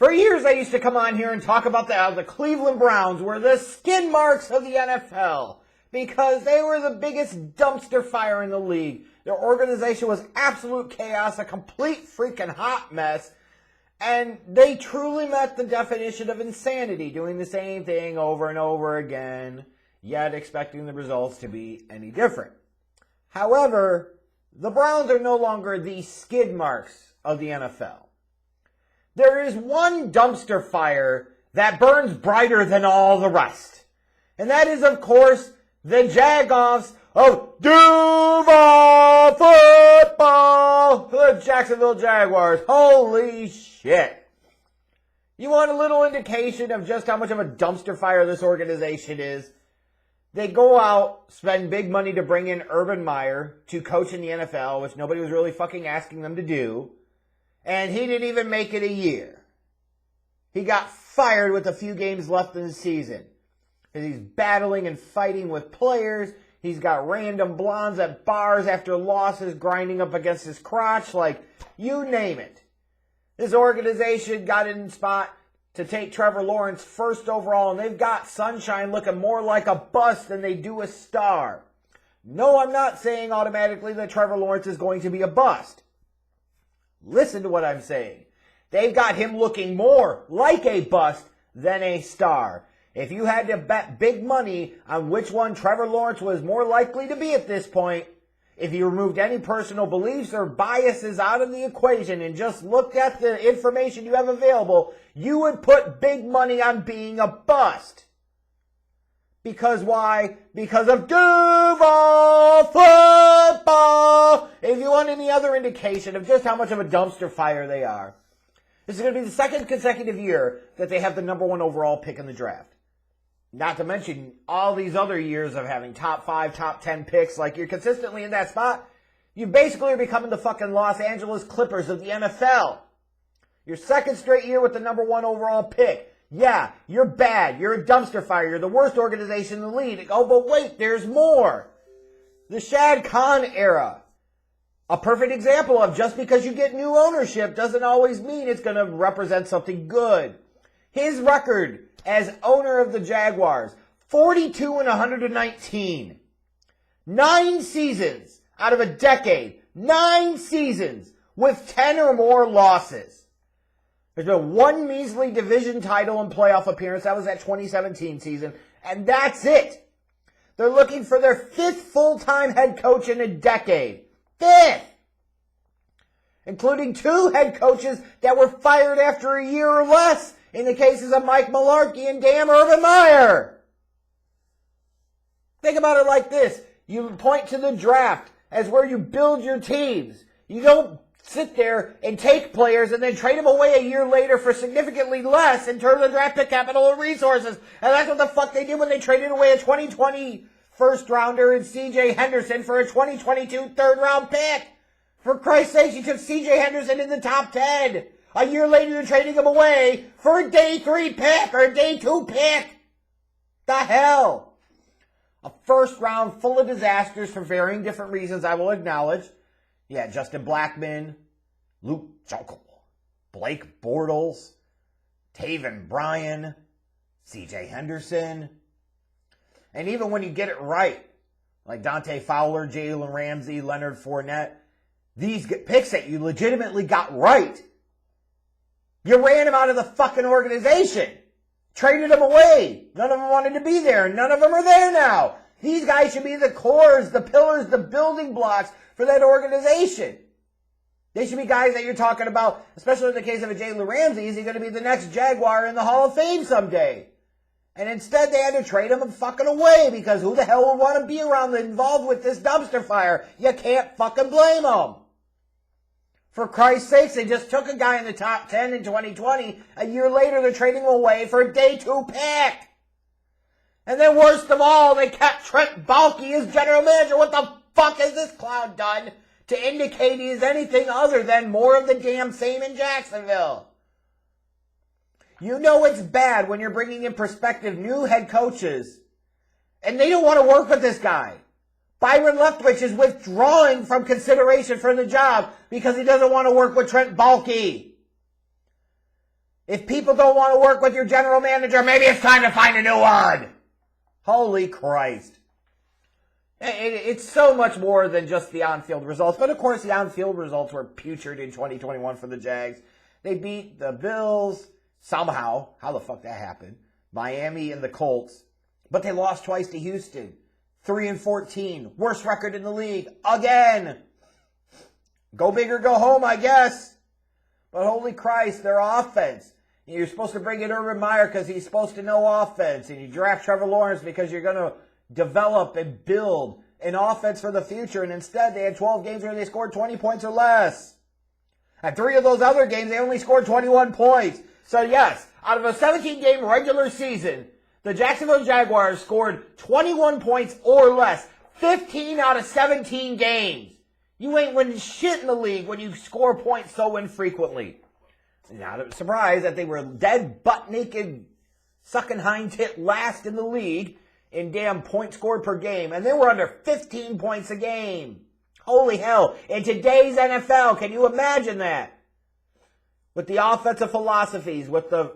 For years, I used to come on here and talk about the Cleveland Browns were the skid marks of the NFL because they were the biggest dumpster fire in the league. Their organization was absolute chaos, a complete freaking hot mess, and they truly met the definition of insanity, doing the same thing over and over again, yet expecting the results to be any different. However, the Browns are no longer the skid marks of the NFL. There is one dumpster fire that burns brighter than all the rest. And that is, of course, the Jaguars of Duval football. The Jacksonville Jaguars. Holy shit. You want a little indication of just how much of a dumpster fire this organization is? They go out, spend big money to bring in Urban Meyer to coach in the NFL, which nobody was really fucking asking them to do. And he didn't even make it a year. He got fired with a few games left in the season. Because he's battling and fighting with players. He's got random blondes at bars after losses grinding up against his crotch. Like, you name it. This organization got in spot to take Trevor Lawrence first overall. And they've got Sunshine looking more like a bust than they do a star. No, I'm not saying automatically that Trevor Lawrence is going to be a bust. Listen to what I'm saying. They've got him looking more like a bust than a star. If you had to bet big money on which one Trevor Lawrence was more likely to be at this point, if you removed any personal beliefs or biases out of the equation and just looked at the information you have available, you would put big money on being a bust. Because why? Because of Duval football! If you want any other indication of just how much of a dumpster fire they are, this is going to be the second consecutive year that they have the number 1 overall pick in the draft. Not to mention all these other years of having top 5, top 10 picks, like you're consistently in that spot. You basically are becoming the fucking Los Angeles Clippers of the NFL. Your second straight year with the number 1 overall pick. Yeah, you're bad. You're a dumpster fire. You're the worst organization in the league. Oh, but wait, there's more. The Shad era. A perfect example of just because you get new ownership doesn't always mean it's going to represent something good. His record as owner of the Jaguars, 42-119. 9 seasons out of a decade. 9 seasons with 10 or more losses. There's been 1 measly division title and playoff appearance. That was that 2017 season. And that's it. They're looking for their 5th full-time head coach in a decade. 5th! Including 2 head coaches that were fired after a year or less in the cases of Mike Mularkey and damn Urban Meyer. Think about it like this. You point to the draft as where you build your teams. You don't sit there and take players and then trade them away a year later for significantly less in terms of draft pick capital and resources. And that's what the fuck they did when they traded away a 2020 first rounder in C.J. Henderson for a 2022 third round pick. For Christ's sake, you took C.J. Henderson in the top 10. A year later, you're trading him away for a day 3 pick or a day 2 pick. The hell? A first round full of disasters for varying different reasons, I will acknowledge. Yeah, Justin Blackmon, Luke Jokel, Blake Bortles, Taven Bryan, C.J. Henderson. And even when you get it right, like Dante Fowler, Jalen Ramsey, Leonard Fournette, these picks that you legitimately got right, you ran them out of the fucking organization. Traded them away. None of them wanted to be there. None of them are there now. These guys should be the cores, the pillars, the building blocks for that organization. They should be guys that you're talking about, especially in the case of a Jalen Ramsey. Is he going to be the next Jaguar in the Hall of Fame someday? And instead they had to trade him fucking away because who the hell would want to be around involved with this dumpster fire? You can't fucking blame them. For Christ's sakes, they just took a guy in the top 10 in 2020. A year later, they're trading him away for a day 2 pick. And then worst of all, they kept Trent Baalke as general manager. What the fuck has this clown done to indicate he is anything other than more of the damn same in Jacksonville? You know it's bad when you're bringing in prospective new head coaches and they don't want to work with this guy. Byron Leftwich is withdrawing from consideration for the job because he doesn't want to work with Trent Baalke. If people don't want to work with your general manager, maybe it's time to find a new one. Holy Christ. It's so much more than just the on-field results. But, of course, the on-field results were putrid in 2021 for the Jags. They beat the Bills somehow. How the fuck that happened? Miami and the Colts. But they lost twice to Houston. 3-14. Worst record in the league. Again. Go big or go home, I guess. But holy Christ, their offense. You're supposed to bring in Urban Meyer because he's supposed to know offense. And you draft Trevor Lawrence because you're going to develop and build an offense for the future. And instead, they had 12 games where they scored 20 points or less. And 3 of those other games, they only scored 21 points. So yes, out of a 17-game regular season, the Jacksonville Jaguars scored 21 points or less. 15 out of 17 games. You ain't winning shit in the league when you score points so infrequently. Not surprised that they were dead, butt naked, sucking hind tit last in the league in damn points scored per game. And they were under 15 points a game. Holy hell. In today's NFL, can you imagine that? With the offensive philosophies, with the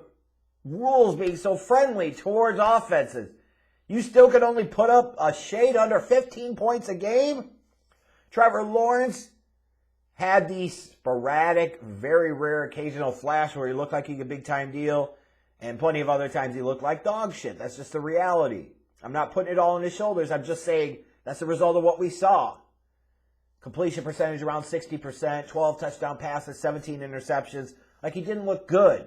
rules being so friendly towards offenses, you still could only put up a shade under 15 points a game? Trevor Lawrence had the sporadic, very rare occasional flash where he looked like he could big-time deal, and plenty of other times he looked like dog shit. That's just the reality. I'm not putting it all on his shoulders. I'm just saying that's the result of what we saw. Completion percentage around 60%, 12 touchdown passes, 17 interceptions. Like, he didn't look good.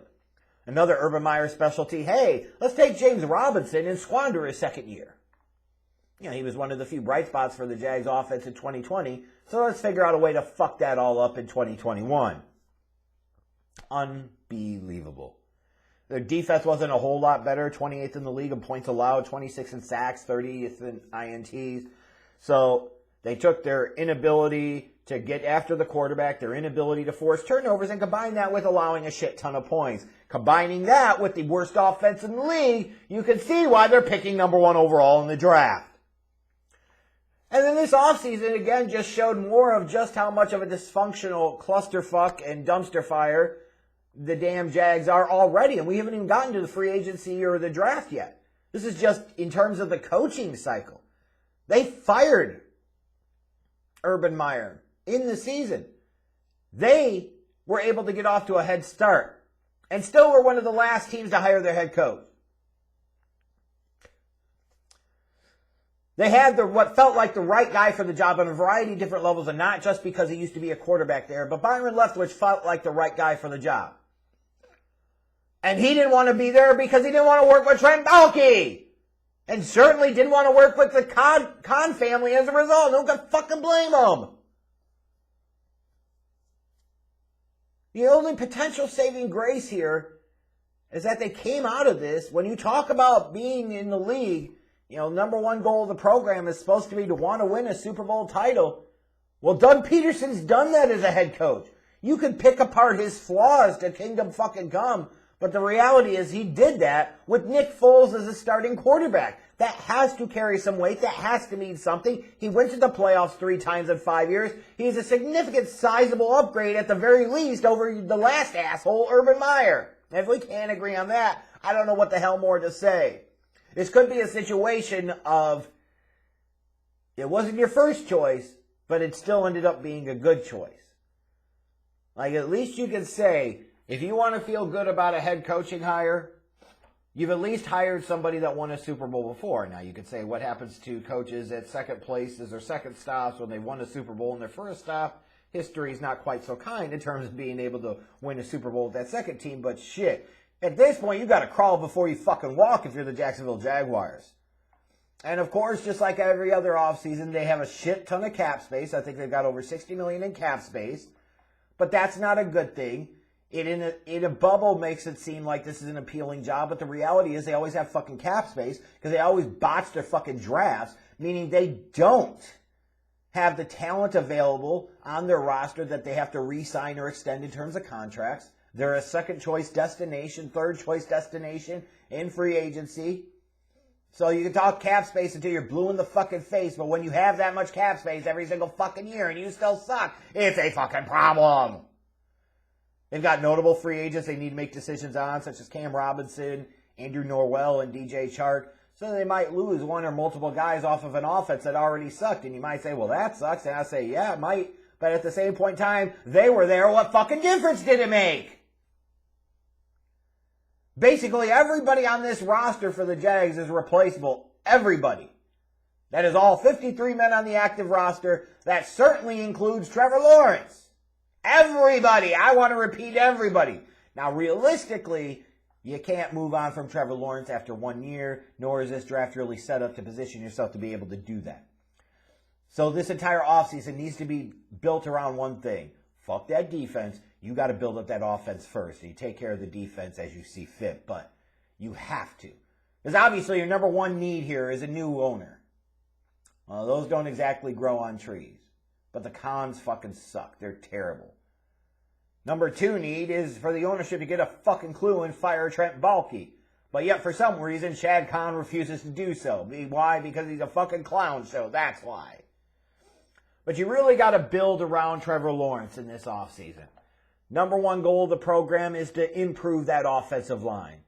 Another Urban Meyer specialty, hey, let's take James Robinson and squander his second year. You know, he was one of the few bright spots for the Jags offense in 2020, so let's figure out a way to fuck that all up in 2021. Unbelievable. Their defense wasn't a whole lot better, 28th in the league in points allowed, 26th in sacks, 30th in INTs. So they took their inability to get after the quarterback, their inability to force turnovers, and combined that with allowing a shit ton of points. Combining that with the worst offense in the league, you can see why they're picking number 1 overall in the draft. And then this offseason, again, just showed more of just how much of a dysfunctional clusterfuck and dumpster fire the damn Jags are already. And we haven't even gotten to the free agency or the draft yet. This is just in terms of the coaching cycle. They fired Urban Meyer in the season. They were able to get off to a head start and still were one of the last teams to hire their head coach. They had what felt like the right guy for the job on a variety of different levels, and not just because he used to be a quarterback there, but Byron Leftwich felt like the right guy for the job. And he didn't want to be there because he didn't want to work with Trent Baalke. And certainly didn't want to work with the Khan family as a result. No one can fucking blame him. The only potential saving grace here is that they came out of this. When you talk about being in the league, you know, number 1 goal of the program is supposed to be to want to win a Super Bowl title. Well, Doug Peterson's done that as a head coach. You can pick apart his flaws to kingdom fucking come, but the reality is he did that with Nick Foles as a starting quarterback. That has to carry some weight. That has to mean something. He went to the playoffs 3 times in 5 years. He's a significant, sizable upgrade at the very least over the last asshole, Urban Meyer. And if we can't agree on that, I don't know what the hell more to say. This could be a situation of it wasn't your first choice, but it still ended up being a good choice. Like, at least you can say, if you want to feel good about a head coaching hire, you've at least hired somebody that won a Super Bowl before. Now, you could say, what happens to coaches at second places or second stops when they won a Super Bowl in their first stop? History is not quite so kind in terms of being able to win a Super Bowl with that second team, but shit. At this point, you got to crawl before you fucking walk if you're the Jacksonville Jaguars. And of course, just like every other offseason, they have a shit ton of cap space. I think they've got over $60 million in cap space. But that's not a good thing. It in a bubble makes it seem like this is an appealing job, but the reality is they always have fucking cap space because they always botch their fucking drafts, meaning they don't have the talent available on their roster that they have to re-sign or extend in terms of contracts. They're a second-choice destination, third-choice destination in free agency. So you can talk cap space until you're blue in the fucking face, but when you have that much cap space every single fucking year and you still suck, it's a fucking problem. They've got notable free agents they need to make decisions on, such as Cam Robinson, Andrew Norwell, and DJ Chark. So they might lose one or multiple guys off of an offense that already sucked. And you might say, well, that sucks. And I say, yeah, it might. But at the same point in time, they were there. What fucking difference did it make? Basically, everybody on this roster for the Jags is replaceable. Everybody. That is all 53 men on the active roster. That certainly includes Trevor Lawrence. Everybody. I want to repeat everybody. Now, realistically, you can't move on from Trevor Lawrence after 1 year, nor is this draft really set up to position yourself to be able to do that. So this entire offseason needs to be built around one thing. Fuck that defense. You got to build up that offense first. You take care of the defense as you see fit, but you have to. Because obviously your number one need here is a new owner. Well, those don't exactly grow on trees. But the cons fucking suck. They're terrible. Number two need is for the ownership to get a fucking clue and fire Trent Baalke. But yet for some reason, Shad Khan refuses to do so. Why? Because he's a fucking clown show. That's why. But you really got to build around Trevor Lawrence in this offseason. Number one goal of the program is to improve that offensive line.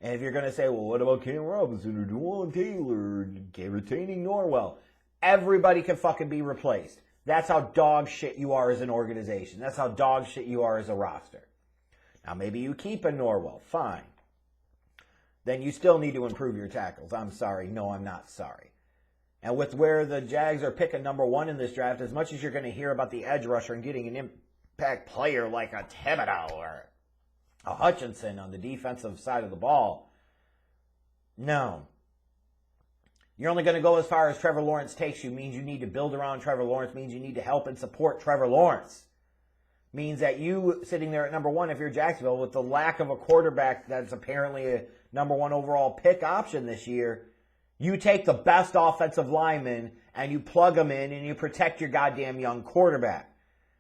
And if you're going to say, well, what about Cam Robinson or Dewan Taylor, retaining Norwell? Everybody can fucking be replaced. That's how dog shit you are as an organization. That's how dog shit you are as a roster. Now, maybe you keep a Norwell. Fine. Then you still need to improve your tackles. I'm sorry. No, I'm not sorry. And with where the Jags are picking number one in this draft, as much as you're going to hear about the edge rusher and getting an impact player like a Thibodeau or a Hutchinson on the defensive side of the ball, no. You're only going to go as far as Trevor Lawrence takes you. Means you need to build around Trevor Lawrence. Means you need to help and support Trevor Lawrence. Means that you sitting there at number one, if you're Jacksonville, with the lack of a quarterback that's apparently a number one overall pick option this year, you take the best offensive lineman and you plug them in and you protect your goddamn young quarterback.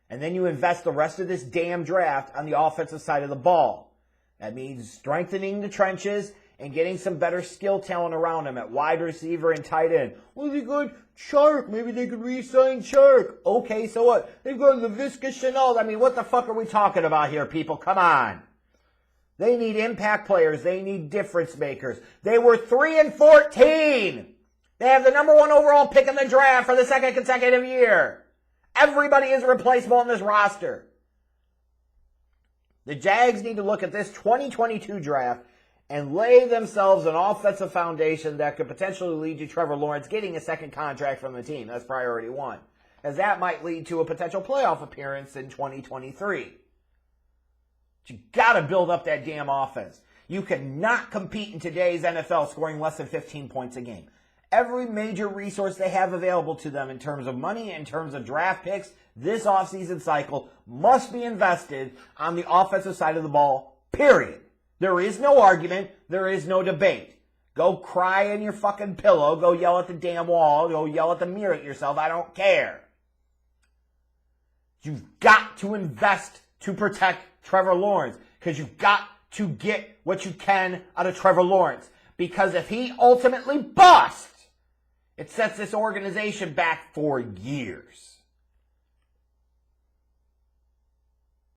And then you invest the rest of this damn draft on the offensive side of the ball. That means strengthening the trenches and getting some better skill talent around him at wide receiver and tight end. Well, they got Chark. Maybe they could re-sign Chark. Okay, so what? They've got LaVisca Chenault. I mean, what the fuck are we talking about here, people? Come on. They need impact players. They need difference makers. They were 3-14. They have the number one overall pick in the draft for the second consecutive year. Everybody is replaceable in this roster. The Jags need to look at this 2022 draft and lay themselves an offensive foundation that could potentially lead to Trevor Lawrence getting a second contract from the team. That's priority one, as that might lead to a potential playoff appearance in 2023. You got to build up that damn offense. You cannot compete in today's NFL scoring less than 15 points a game. Every major resource they have available to them in terms of money, in terms of draft picks, this offseason cycle must be invested on the offensive side of the ball, period. There is no argument. There is no debate. Go cry in your fucking pillow. Go yell at the damn wall. Go yell at the mirror at yourself. I don't care. You've got to invest to protect Trevor Lawrence, because you've got to get what you can out of Trevor Lawrence. Because if he ultimately busts, it sets this organization back for years.